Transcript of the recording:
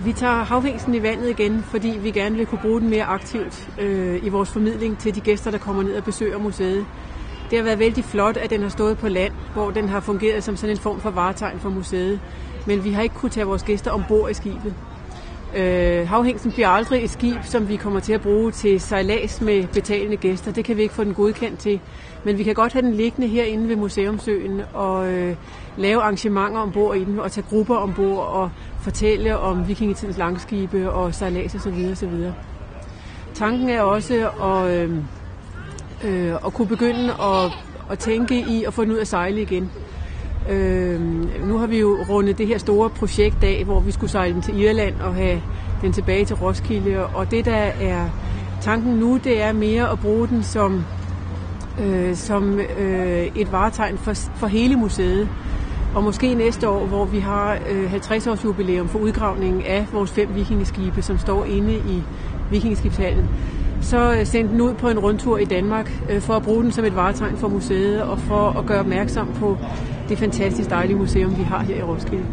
Vi tager havhingsten i vandet igen, fordi vi gerne vil kunne bruge den mere aktivt i vores formidling til de gæster, der kommer ned og besøger museet. Det har været vældig flot, at den har stået på land, hvor den har fungeret som sådan en form for varetegn for museet. Men vi har ikke kunnet tage vores gæster ombord i skibet. Havhingsten bliver aldrig et skib, som vi kommer til at bruge til sejlads med betalende gæster. Det kan vi ikke få den godkendt til. Men vi kan godt have den liggende herinde ved Museumsøen og lave arrangementer ombord i den og tage grupper ombord og fortælle om vikingetidens langskibe og sejlads osv. osv. Tanken er også at kunne begynde at tænke i at få den ud at sejle igen. Nu har vi jo rundet det her store projekt af, hvor vi skulle sejle den til Irland og have den tilbage til Roskilde. Og det, der er tanken nu, det er mere at bruge den som et varetegn for hele museet. Og måske næste år, hvor vi har 50-års jubilæum for udgravningen af vores 5 vikingeskibe, som står inde i Vikingeskibshallen, så sendte den ud på en rundtur i Danmark for at bruge den som et varetegn for museet og for at gøre opmærksom på det fantastisk dejlige museum, vi har her i Roskilde.